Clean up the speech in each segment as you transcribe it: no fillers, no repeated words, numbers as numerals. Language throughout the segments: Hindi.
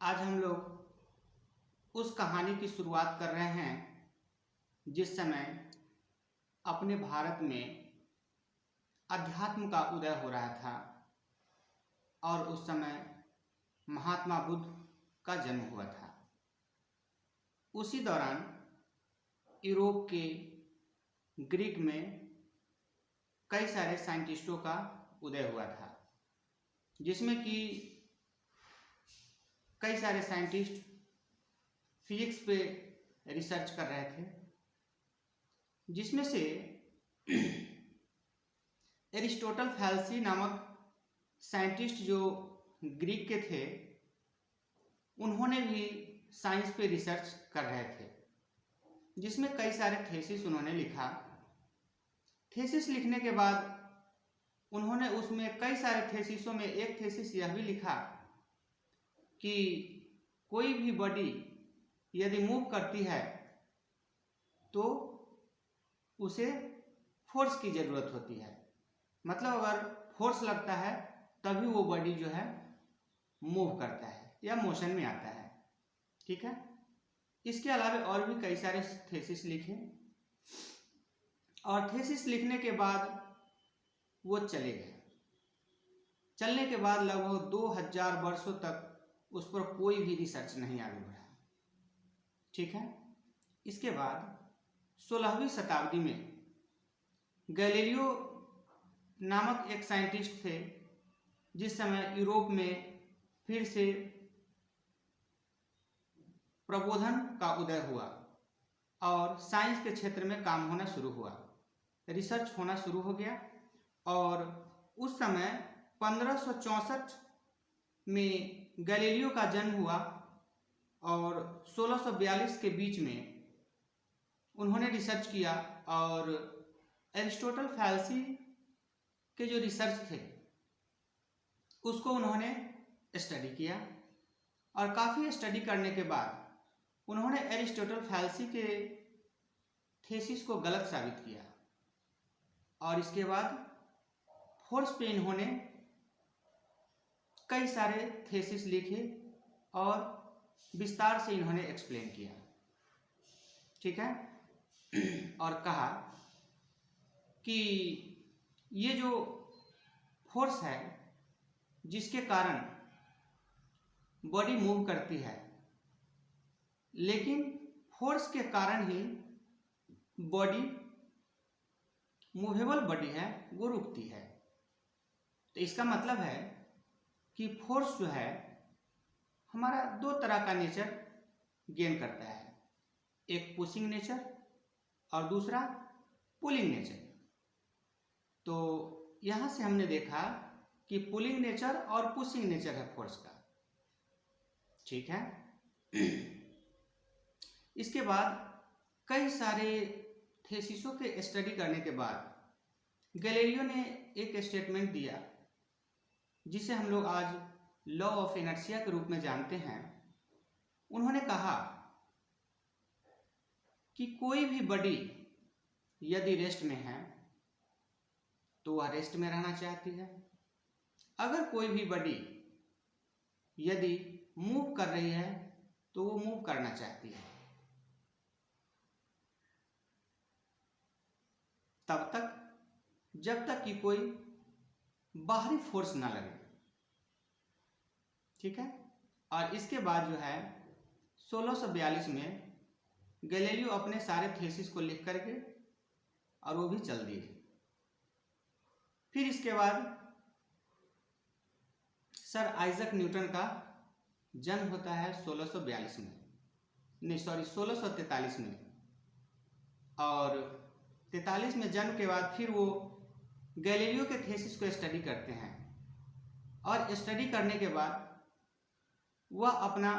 आज हम लोग उस कहानी की शुरुआत कर रहे हैं जिस समय अपने भारत में अध्यात्म का उदय हो रहा था और उस समय महात्मा बुद्ध का जन्म हुआ था। उसी दौरान यूरोप के ग्रीक में कई सारे साइंटिस्टों का उदय हुआ था, जिसमें कि कई सारे साइंटिस्ट फिजिक्स पे रिसर्च कर रहे थे, जिसमें से एरिस्टोटल फैलेसी नामक साइंटिस्ट जो ग्रीक के थे, उन्होंने भी साइंस पे रिसर्च कर रहे थे, जिसमें कई सारे थेसिस उन्होंने लिखा। थेसिस लिखने के बाद उन्होंने उसमें कई सारे थेसिसों में एक थेसिस यह भी लिखा कि कोई भी बॉडी यदि मूव करती है तो उसे फोर्स की ज़रूरत होती है। मतलब अगर फोर्स लगता है तभी वो बॉडी जो है मूव करता है या मोशन में आता है। ठीक है। इसके अलावा और भी कई सारे थेसिस लिखे और थेसिस लिखने के बाद वो चले गए। चलने के बाद लगभग 2000 वर्षों तक उस पर कोई भी रिसर्च नहीं आगे बढ़ा। ठीक है। इसके बाद 16वीं शताब्दी में गैलीलियो नामक एक साइंटिस्ट थे, जिस समय यूरोप में फिर से प्रबोधन का उदय हुआ और साइंस के क्षेत्र में काम होना शुरू हुआ, रिसर्च होना शुरू हो गया। और उस समय 1564 में गैलीलियो का जन्म हुआ और 1642 के बीच में उन्होंने रिसर्च किया और एरिस्टोटल फैलेसी के जो रिसर्च थे उसको उन्होंने स्टडी किया और काफ़ी स्टडी करने के बाद उन्होंने एरिस्टोटल फैलेसी के थेसिस को गलत साबित किया और इसके बाद फोर्स पे इन्होंने कई सारे थेसिस लिखे और विस्तार से इन्होंने एक्सप्लेन किया। ठीक है। और कहा कि ये जो फोर्स है जिसके कारण बॉडी मूव करती है, लेकिन फोर्स के कारण ही बॉडी मूवेबल बॉडी है वो रुकती है। तो इसका मतलब है कि फोर्स जो है हमारा दो तरह का नेचर गेन करता है, एक पुशिंग नेचर और दूसरा पुलिंग नेचर। तो यहाँ से हमने देखा कि पुलिंग नेचर और पुशिंग नेचर है फोर्स का। ठीक है। इसके बाद कई सारे थेसिसों के स्टडी करने के बाद गैलीलियो ने एक स्टेटमेंट दिया जिसे हम लोग आज लॉ ऑफ इनर्शिया के रूप में जानते हैं। उन्होंने कहा कि कोई भी बॉडी यदि रेस्ट में है तो वह रेस्ट में रहना चाहती है, अगर कोई भी बॉडी यदि मूव कर रही है तो वो मूव करना चाहती है, तब तक जब तक कि कोई बाहरी फोर्स ना लगे। ठीक है। और इसके बाद जो है 1642 में गैलीलियो अपने सारे थेसिस को लिख करके और वो भी चल दिए। फिर इसके बाद सर आइजक न्यूटन का जन्म होता है 1642 में, नहीं सॉरी 1643 में। और 43 में जन्म के बाद फिर वो गैलीलियो के थेसिस को स्टडी करते हैं और स्टडी करने के बाद वह अपना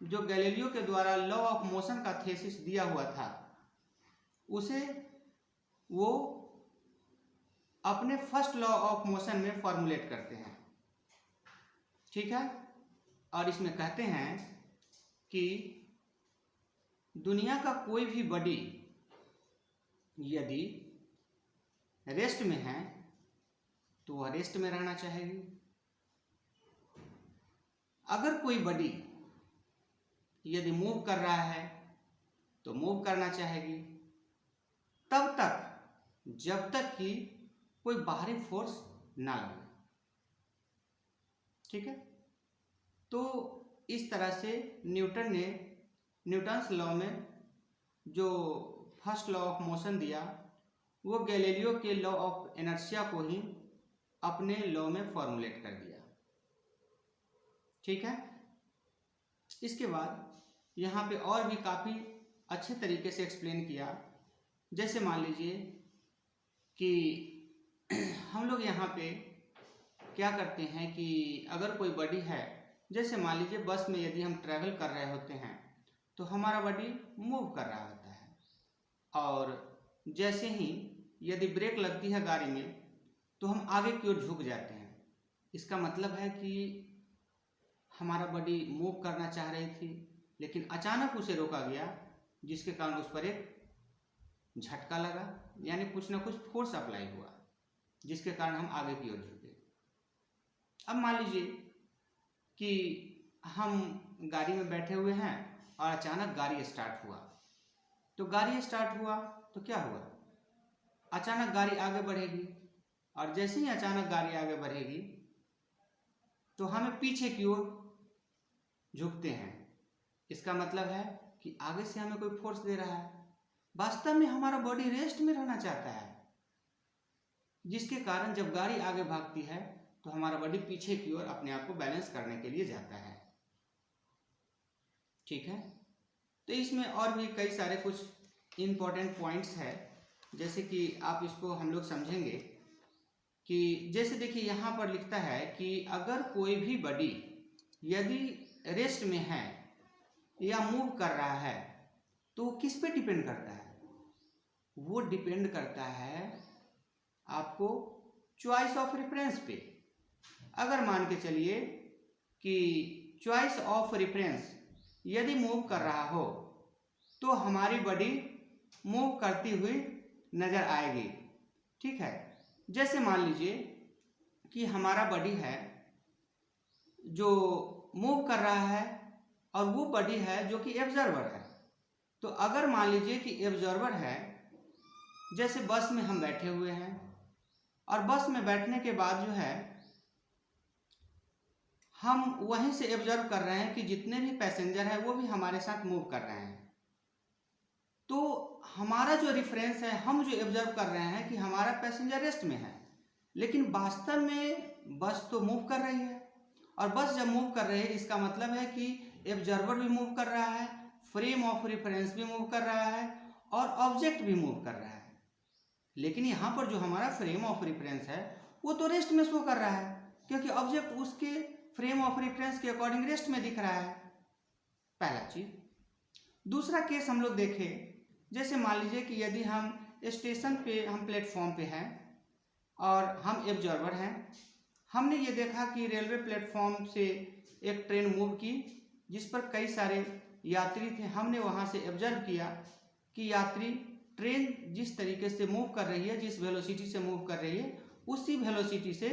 जो गैलीलियो के द्वारा लॉ ऑफ मोशन का थेसिस दिया हुआ था उसे वो अपने फर्स्ट लॉ ऑफ मोशन में फॉर्मुलेट करते हैं। ठीक है। और इसमें कहते हैं कि दुनिया का कोई भी बॉडी यदि रेस्ट में है तो वह रेस्ट में रहना चाहेगी, अगर कोई बॉडी यदि मूव कर रहा है तो मूव करना चाहेगी तब तक जब तक कि कोई बाहरी फोर्स ना लगे। ठीक है, तो इस तरह से न्यूटन ने न्यूटन्स लॉ में जो फर्स्ट लॉ ऑफ मोशन दिया वो गैलीलियो के लॉ ऑफ इनर्शिया को ही अपने लॉ में फॉर्मुलेट कर दिया। ठीक है, इसके बाद यहाँ पे और भी काफ़ी अच्छे तरीके से एक्सप्लेन किया। जैसे मान लीजिए कि हम लोग यहाँ पे क्या करते हैं कि अगर कोई बॉडी है, जैसे मान लीजिए बस में यदि हम ट्रैवल कर रहे होते हैं तो हमारा बॉडी मूव कर रहा होता है, और जैसे ही यदि ब्रेक लगती है गाड़ी में तो हम आगे की ओर झुक जाते हैं। इसका मतलब है कि हमारा बॉडी मूव करना चाह रही थी लेकिन अचानक उसे रोका गया, जिसके कारण उस पर एक झटका लगा, यानी कुछ ना कुछ फोर्स अप्लाई हुआ जिसके कारण हम आगे की ओर झुके। अब मान लीजिए कि हम गाड़ी में बैठे हुए हैं और अचानक गाड़ी स्टार्ट हुआ, तो गाड़ी स्टार्ट हुआ तो क्या हुआ, अचानक गाड़ी आगे बढ़ेगी, और जैसे ही अचानक गाड़ी आगे बढ़ेगी तो हमें पीछे की ओर झुकते हैं। इसका मतलब है कि आगे से हमें कोई फोर्स दे रहा है। वास्तव में हमारा बॉडी रेस्ट में रहना चाहता है, जिसके कारण जब गाड़ी आगे भागती है तो हमारा बॉडी पीछे की ओर अपने आप को बैलेंस करने के लिए जाता है। ठीक है, तो इसमें और भी कई सारे कुछ इम्पोर्टेंट पॉइंट्स है, जैसे कि आप इसको हम लोग समझेंगे कि जैसे देखिए यहाँ पर लिखता है कि अगर कोई भी बॉडी यदि रेस्ट में है या मूव कर रहा है तो किस पे डिपेंड करता है, वो डिपेंड करता है आपको चॉइस ऑफ रेफरेंस पे। अगर मान के चलिए कि चॉइस ऑफ रेफरेंस यदि मूव कर रहा हो तो हमारी बॉडी मूव करती हुई नजर आएगी। ठीक है, जैसे मान लीजिए कि हमारा बॉडी है जो मूव कर रहा है और वो बॉडी है जो कि एब्जर्वर है। तो अगर मान लीजिए कि एब्जर्वर है, जैसे बस में हम बैठे हुए हैं और बस में बैठने के बाद जो है हम वहीं से ऑब्जर्व कर रहे हैं कि जितने भी पैसेंजर हैं वो भी हमारे साथ मूव कर रहे हैं। तो हमारा जो रेफरेंस है, हम जो ऑब्जर्व कर रहे हैं कि हमारा पैसेंजर रेस्ट में है, लेकिन वास्तव में बस तो मूव कर रही है, और बस जब मूव कर रही है इसका मतलब है कि ऑब्जर्वर भी मूव कर रहा है, फ्रेम ऑफ रेफरेंस भी मूव कर रहा है और ऑब्जेक्ट भी मूव कर रहा है। लेकिन यहाँ पर जो हमारा फ्रेम ऑफ रेफरेंस है वो तो रेस्ट में शो कर रहा है, क्योंकि ऑब्जेक्ट उसके फ्रेम ऑफ रेफरेंस के अकॉर्डिंग रेस्ट में दिख रहा है। पहला चीज। दूसरा केस हम लोग देखें, जैसे मान लीजिए कि यदि हम स्टेशन पे, हम प्लेटफॉर्म पे हैं और हम ऑब्जर्वर हैं, हमने ये देखा कि रेलवे प्लेटफॉर्म से एक ट्रेन मूव की जिस पर कई सारे यात्री थे। हमने वहाँ से ऑब्जर्व किया कि यात्री ट्रेन जिस तरीके से मूव कर रही है, जिस वेलोसिटी से मूव कर रही है, उसी वेलोसिटी से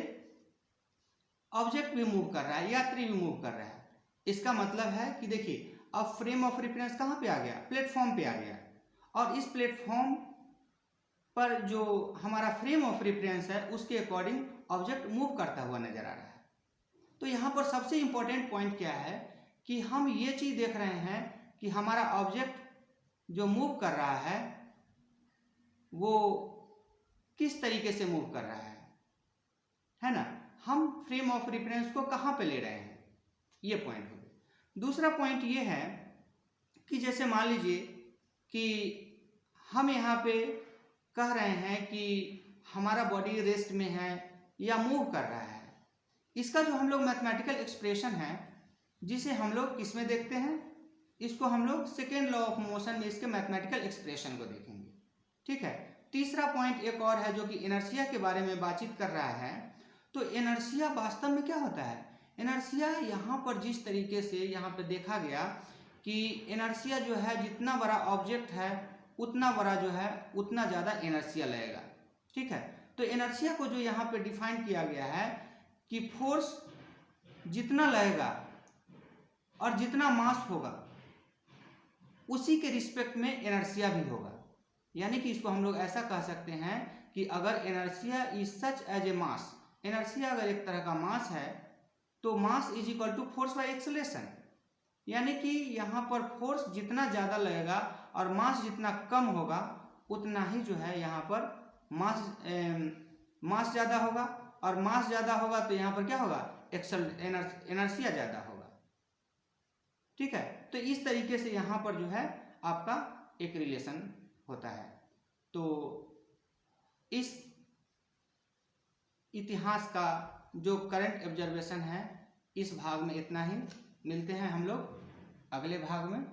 ऑब्जेक्ट भी मूव कर रहा है, यात्री भी मूव कर रहा है। इसका मतलब है कि देखिए अब फ्रेम ऑफ रेफरेंस कहाँ पे आ गया, प्लेटफॉर्म पे आ गया, और इस प्लेटफॉर्म पर जो हमारा फ्रेम ऑफ रेफरेंस है उसके अकॉर्डिंग ऑब्जेक्ट मूव करता हुआ नजर आ रहा है। तो यहाँ पर सबसे इंपॉर्टेंट पॉइंट क्या है कि हम ये चीज देख रहे हैं कि हमारा ऑब्जेक्ट जो मूव कर रहा है वो किस तरीके से मूव कर रहा है ना। हम फ्रेम ऑफ रेफरेंस को कहाँ पे ले रहे हैं, ये पॉइंट हो गया। दूसरा पॉइंट ये है कि जैसे मान लीजिए कि हम यहाँ पे कह रहे हैं कि हमारा बॉडी रेस्ट में है या मूव कर रहा है। इसका जो हम लोग मैथमेटिकल एक्सप्रेशन है, जिसे हम लोग किस में देखते हैं, इसको हम लोग सेकेंड लॉ ऑफ मोशन में इसके मैथमेटिकल एक्सप्रेशन को देखेंगे। ठीक है। तीसरा पॉइंट एक और है जो कि इनर्शिया के बारे में बातचीत कर रहा है। तो इनर्शिया वास्तव में क्या होता है, इनर्शिया यहाँ पर जिस तरीके से यहाँ पे देखा गया कि इनर्शिया जो है जितना बड़ा ऑब्जेक्ट है उतना बड़ा जो है उतना ज़्यादा इनर्शिया लगेगा। ठीक है। तो इनर्शिया को जो यहाँ पे डिफाइन किया गया है कि फोर्स जितना लगेगा और जितना मास होगा उसी के रिस्पेक्ट में इनर्शिया भी होगा। यानी कि इसको हम लोग ऐसा कह सकते हैं कि अगर inertia is such as a mass, inertia अगर एक तरह का मास है तो mass is equal to force by acceleration. यानी कि यहाँ पर फोर्स जितना ज़्यादा लगेगा और मास जितना कम होगा उतना ही जो है यहाँ पर मास ज़्यादा होगा, और मास ज़्यादा होगा तो यहाँ पर क्या होगा, इनर्शिया ज़्यादा होगा। ठीक है, तो इस तरीके से यहाँ पर जो है आपका एक रिलेशन होता है। तो इस इतिहास का जो करंट ऑब्जर्वेशन है इस भाग में इतना ही। मिलते हैं हम लोग अगले भाग में।